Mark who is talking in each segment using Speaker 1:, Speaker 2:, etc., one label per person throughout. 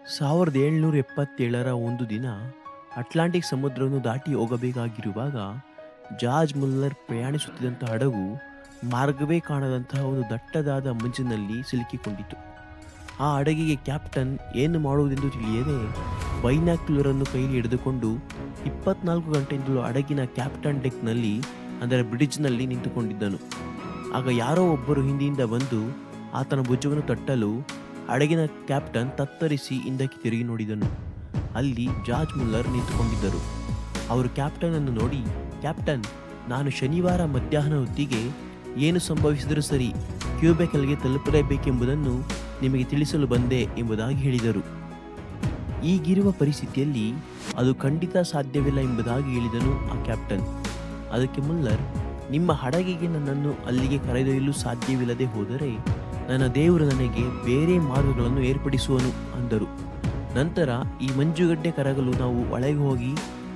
Speaker 1: 1777ರ ಒಂದು ದಿನ ಅಟ್ಲಾಂಟಿಕ್ ಸಮುದ್ರವನ್ನು ದಾಟಿ ಹೋಗಬೇಕಾಗಿರುವಾಗ ಜಾರ್ಜ್ ಮುಲ್ಲರ್ ಪ್ರಯಾಣಿಸುತ್ತಿದ್ದಂಥ ಹಡಗು ಮಾರ್ಗವೇ ಕಾಣದಂತಹ ಒಂದು ದಟ್ಟದಾದ ಮಂಜಿನಲ್ಲಿ ಸಿಲುಕಿಕೊಂಡಿತು. ಆ ಹಡಗಿಗೆ ಕ್ಯಾಪ್ಟನ್ ಏನು ಮಾಡುವುದೆಂದು ತಿಳಿಯದೆ ಬೈನಾಕ್ಯುಲರನ್ನು ಕೈಲಿ ಹಿಡಿದುಕೊಂಡು 24 ಗಂಟೆಯಿಂದಲೂ ಹಡಗಿನ ಕ್ಯಾಪ್ಟನ್ ಡೆಕ್ನಲ್ಲಿ ಅಂದರೆ ಬ್ರಿಡ್ಜ್ನಲ್ಲಿ ನಿಂತುಕೊಂಡಿದ್ದನು. ಆಗ ಯಾರೋ ಒಬ್ಬರು ಹಿಂದಿನಿಂದ ಬಂದು ಆತನ ಭುಜವನ್ನು ತಟ್ಟಲು ಹಡಗಿನ ಕ್ಯಾಪ್ಟನ್ ತತ್ತರಿಸಿ ಹಿಂದಕ್ಕೆ ತಿರುಗಿ ನೋಡಿದನು. ಅಲ್ಲಿ ಜಾರ್ಜ್ ಮುಲ್ಲರ್ ನಿಂತುಕೊಂಡಿದ್ದರು. ಅವರು ಕ್ಯಾಪ್ಟನ್ ಅನ್ನು ನೋಡಿ, ಕ್ಯಾಪ್ಟನ್, ನಾನು ಶನಿವಾರ ಮಧ್ಯಾಹ್ನ ಹೊತ್ತಿಗೆ ಏನು ಸಂಭವಿಸಿದರೂ ಸರಿ ಕ್ಯೂಬೆಕಲ್ಗೆ ತಲುಪಲೇಬೇಕೆಂಬುದನ್ನು ನಿಮಗೆ ತಿಳಿಸಲು ಬಂದೆ ಎಂಬುದಾಗಿ ಹೇಳಿದರು. ಈಗಿರುವ ಪರಿಸ್ಥಿತಿಯಲ್ಲಿ ಅದು ಖಂಡಿತ ಸಾಧ್ಯವಿಲ್ಲ ಎಂಬುದಾಗಿ ಹೇಳಿದನು ಆ ಕ್ಯಾಪ್ಟನ್. ಅದಕ್ಕೆ ಮುಲ್ಲರ್, ನಿಮ್ಮ ಹಡಗಿಗೆ ನನ್ನನ್ನು ಅಲ್ಲಿಗೆ ಕರೆದೊಯ್ಯಲು ಸಾಧ್ಯವಿಲ್ಲದೆ ಹೋದರೆ ನನ್ನ ದೇವರು ನನಗೆ ಬೇರೆ ಮಾರ್ಗಗಳನ್ನು ಏರ್ಪಡಿಸುವನು ಅಂದರು. ನಂತರ ಈ ಮಂಜುಗಡ್ಡೆ ಕರಗಲು ನಾವು ಒಳಗೆ ಹೋಗಿ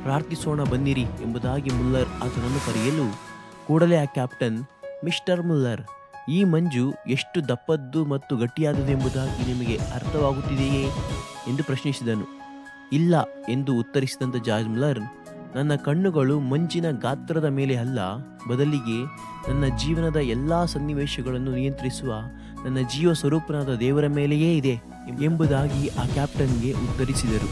Speaker 1: ಪ್ರಾರ್ಥಿಸೋಣ ಬನ್ನಿರಿ ಎಂಬುದಾಗಿ ಮುಲ್ಲರ್ ಆತನನ್ನು ಕರೆಯಲು ಕೂಡಲೇ ಆ ಕ್ಯಾಪ್ಟನ್, ಮಿಸ್ಟರ್ ಮುಲ್ಲರ್, ಈ ಮಂಜು ಎಷ್ಟು ದಪ್ಪದ್ದು ಮತ್ತು ಗಟ್ಟಿಯಾದದು ಎಂಬುದಾಗಿ ನಿಮಗೆ ಅರ್ಥವಾಗುತ್ತಿದೆಯೇ ಎಂದು ಪ್ರಶ್ನಿಸಿದನು. ಇಲ್ಲ ಎಂದು ಉತ್ತರಿಸಿದಂಥ ಜಾರ್ಜ್ ಮುಲ್ಲರ್, ನನ್ನ ಕಣ್ಣುಗಳು ಮಂಜಿನ ಗಾತ್ರದ ಮೇಲೆ ಅಲ್ಲ, ಬದಲಿಗೆ ನನ್ನ ಜೀವನದ ಎಲ್ಲ ಸನ್ನಿವೇಶಗಳನ್ನು ನಿಯಂತ್ರಿಸುವ ನನ್ನ ಜೀವ ಸ್ವರೂಪನಾದ ದೇವರ ಮೇಲೆಯೇ ಇದೆ ಎಂಬುದಾಗಿ ಆ ಕ್ಯಾಪ್ಟನ್ಗೆ ಉತ್ತರಿಸಿದರು.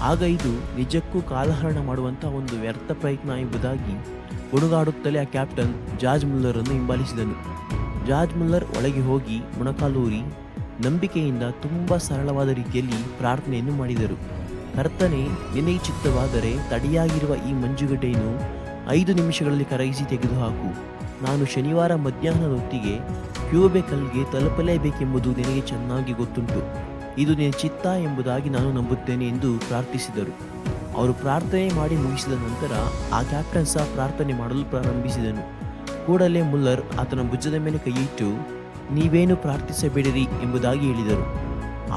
Speaker 1: ಆಗ ಇದು ನಿಜಕ್ಕೂ ಕಾಲಹರಣ ಮಾಡುವಂಥ ಒಂದು ವ್ಯರ್ಥ ಪ್ರಯತ್ನ ಎಂಬುದಾಗಿ ಗುಣಗಾಡುತ್ತಲೇ ಆ ಕ್ಯಾಪ್ಟನ್ ಜಾರ್ಜ್ ಮುಲ್ಲರನ್ನು ಹಿಂಬಾಲಿಸಿದನು. ಜಾರ್ಜ್ ಮುಲ್ಲರ್ ಒಳಗೆ ಹೋಗಿ ಮೊಣಕಾಲೂರಿ ನಂಬಿಕೆಯಿಂದ ತುಂಬ ಸರಳವಾದ ರೀತಿಯಲ್ಲಿ ಪ್ರಾರ್ಥನೆಯನ್ನು ಮಾಡಿದರು. ಕರ್ತನೇ, ನಿನಗೆ ಚಿತ್ತವಾದರೆ ತಡೆಯಾಗಿರುವ ಈ ಮಂಜುಗಡ್ಡೆಯನ್ನು 5 ನಿಮಿಷಗಳಲ್ಲಿ ಕರಗಿಸಿ ತೆಗೆದುಹಾಕು. ನಾನು ಶನಿವಾರ ಮಧ್ಯಾಹ್ನದ ಹೊತ್ತಿಗೆ ಕ್ಯೂಬೆಕಲ್ಗೆ ತಲುಪಲೇಬೇಕೆಂಬುದು ನಿನಗೆ ಚೆನ್ನಾಗಿ ಗೊತ್ತುಂಟು. ಇದು ನಿನ್ನ ಚಿತ್ತ ಎಂಬುದಾಗಿ ನಾನು ನಂಬುತ್ತೇನೆ ಎಂದು ಪ್ರಾರ್ಥಿಸಿದರು. ಅವರು ಪ್ರಾರ್ಥನೆ ಮಾಡಿ ಮುಗಿಸಿದ ನಂತರ ಆ ಕ್ಯಾಪ್ಟನ್ ಸಹ ಪ್ರಾರ್ಥನೆ ಮಾಡಲು ಪ್ರಾರಂಭಿಸಿದನು. ಕೂಡಲೇ ಮುಲ್ಲರ್ ಆತನ ಭುಜದ ಮೇಲೆ ಕೈಯಿಟ್ಟು, ನೀವೇನು ಪ್ರಾರ್ಥಿಸಬೇಡಿರಿ ಎಂಬುದಾಗಿ ಹೇಳಿದರು.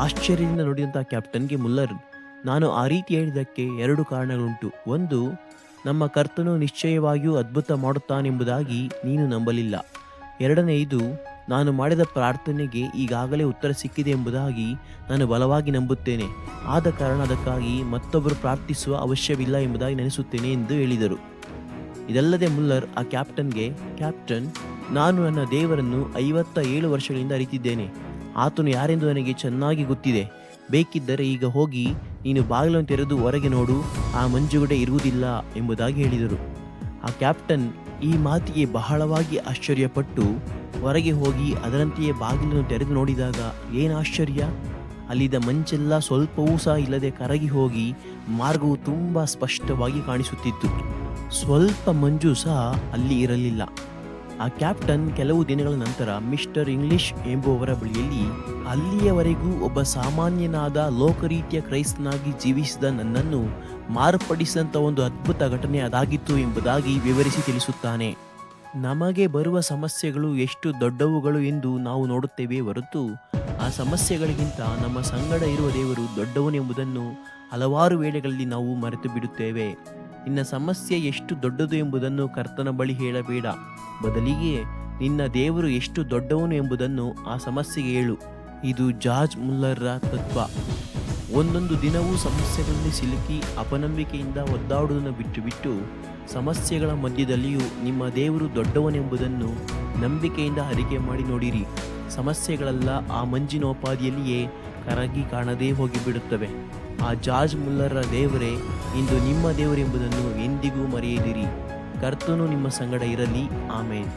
Speaker 1: ಆಶ್ಚರ್ಯದಿಂದ ನೋಡಿದಂಥ ಕ್ಯಾಪ್ಟನ್ಗೆ ಮುಲ್ಲರ್, ನಾನು ಆ ರೀತಿ ಹೇಳಿದ್ದಕ್ಕೆ 2 ಕಾರಣಗಳುಂಟು. ಒಂದು, ನಮ್ಮ ಕರ್ತನು ನಿಶ್ಚಯವಾಗಿಯೂ ಅದ್ಭುತ ಮಾಡುತ್ತಾನೆಂಬುದಾಗಿ ನೀನು ನಂಬಲಿಲ್ಲ. ಎರಡನೆಯದು, ನಾನು ಮಾಡಿದ ಪ್ರಾರ್ಥನೆಗೆ ಈಗಾಗಲೇ ಉತ್ತರ ಸಿಕ್ಕಿದೆ ಎಂಬುದಾಗಿ ನಾನು ಬಲವಾಗಿ ನಂಬುತ್ತೇನೆ. ಆದ ಕಾರಣ ಅದಕ್ಕಾಗಿ ಮತ್ತೊಬ್ಬರು ಪ್ರಾರ್ಥಿಸುವ ಅವಶ್ಯವಿಲ್ಲ ಎಂಬುದಾಗಿ ನೆನೆಸುತ್ತೇನೆ ಎಂದು ಹೇಳಿದರು. ಇದಲ್ಲದೆ ಮುಲ್ಲರ್ ಆ ಕ್ಯಾಪ್ಟನ್ಗೆ, ಕ್ಯಾಪ್ಟನ್, ನಾನು ನನ್ನ ದೇವರನ್ನು 57 ವರ್ಷಗಳಿಂದ ಅರಿತಿದ್ದೇನೆ. ಆತನು ಯಾರೆಂದು ನನಗೆ ಚೆನ್ನಾಗಿ ಗೊತ್ತಿದೆ. ಬೇಕಿದ್ದರೆ ಈಗ ಹೋಗಿ ನೀನು ಬಾಗಿಲನ್ನು ತೆರೆದು ಹೊರಗೆ ನೋಡು, ಆ ಮಂಜುಗಡ್ಡೆ ಇರುವುದಿಲ್ಲ ಎಂಬುದಾಗಿ ಹೇಳಿದರು. ಆ ಕ್ಯಾಪ್ಟನ್ ಈ ಮಾತಿಗೆ ಬಹಳವಾಗಿ ಆಶ್ಚರ್ಯಪಟ್ಟು ಹೊರಗೆ ಹೋಗಿ ಅದರಂತೆಯೇ ಬಾಗಿಲನ್ನು ತೆರೆದು ನೋಡಿದಾಗ ಏನು ಆಶ್ಚರ್ಯ! ಅಲ್ಲಿದ್ದ ಮಂಚೆಲ್ಲ ಸ್ವಲ್ಪವೂ ಸಹ ಇಲ್ಲದೆ ಕರಗಿ ಹೋಗಿ ಮಾರ್ಗವು ತುಂಬ ಸ್ಪಷ್ಟವಾಗಿ ಕಾಣಿಸುತ್ತಿತ್ತು. ಸ್ವಲ್ಪ ಮಂಜು ಸಹ ಅಲ್ಲಿ ಇರಲಿಲ್ಲ. ಆ ಕ್ಯಾಪ್ಟನ್ ಕೆಲವು ದಿನಗಳ ನಂತರ ಮಿಸ್ಟರ್ ಇಂಗ್ಲಿಷ್ ಎಂಬುವವರ ಬಳಿಯಲ್ಲಿ ಅಲ್ಲಿಯವರೆಗೂ ಒಬ್ಬ ಸಾಮಾನ್ಯನಾದ ಲೋಕರೀತಿಯ ಕ್ರೈಸ್ತನಾಗಿ ಜೀವಿಸಿದ ನನ್ನನ್ನು ಮಾರ್ಪಡಿಸಿದಂಥ ಒಂದು ಅದ್ಭುತ ಘಟನೆ ಅದಾಗಿತ್ತು ಎಂಬುದಾಗಿ ವಿವರಿಸಿ ತಿಳಿಸುತ್ತಾನೆ. ನಮಗೆ ಬರುವ ಸಮಸ್ಯೆಗಳು ಎಷ್ಟು ದೊಡ್ಡವುಗಳು ಎಂದು ನಾವು ನೋಡುತ್ತೇವೆ ಹೊರತು ಆ ಸಮಸ್ಯೆಗಳಿಗಿಂತ ನಮ್ಮ ಸಂಗಡ ಇರುವ ದೇವರು ದೊಡ್ಡವನೆಂಬುದನ್ನು ಹಲವಾರು ವೇಳೆಗಳಲ್ಲಿ ನಾವು ಮರೆತು ಬಿಡುತ್ತೇವೆ. ನಿನ್ನ ಸಮಸ್ಯೆ ಎಷ್ಟು ದೊಡ್ಡದು ಎಂಬುದನ್ನು ಕರ್ತನ ಬಳಿ ಹೇಳಬೇಡ, ಬದಲಿಗೆ ನಿನ್ನ ದೇವರು ಎಷ್ಟು ದೊಡ್ಡವನು ಎಂಬುದನ್ನು ಆ ಸಮಸ್ಯೆಗೆ ಹೇಳು. ಇದು ಜಾರ್ಜ್ ಮುಲ್ಲರ್ರ ತತ್ವ. ಒಂದೊಂದು ದಿನವೂ ಸಮಸ್ಯೆಗಳಲ್ಲಿ ಸಿಲುಕಿ ಅಪನಂಬಿಕೆಯಿಂದ ಒದ್ದಾಡುವುದನ್ನು ಬಿಟ್ಟು ಸಮಸ್ಯೆಗಳ ಮಧ್ಯದಲ್ಲಿಯೂ ನಿಮ್ಮ ದೇವರು ದೊಡ್ಡವನೆಂಬುದನ್ನು ನಂಬಿಕೆಯಿಂದ ಅರಿಕೆ ಮಾಡಿ ನೋಡಿರಿ. ಸಮಸ್ಯೆಗಳೆಲ್ಲ ಆ ಮಂಜಿನೋಪಾದಿಯಲ್ಲಿಯೇ ಕರಗಿ ಕಾಣದೇ ಹೋಗಿಬಿಡುತ್ತವೆ. ಆ ಜಾರ್ಜ್ ಮುಲ್ಲರ್ರ ದೇವರೇ ಇಂದು ನಿಮ್ಮ ದೇವರೆಂಬುದನ್ನು ಎಂದಿಗೂ ಮರೆಯದಿರಿ. ಕರ್ತನು ನಿಮ್ಮ ಸಂಗಡ ಇರಲಿ. ಆಮೇನ್.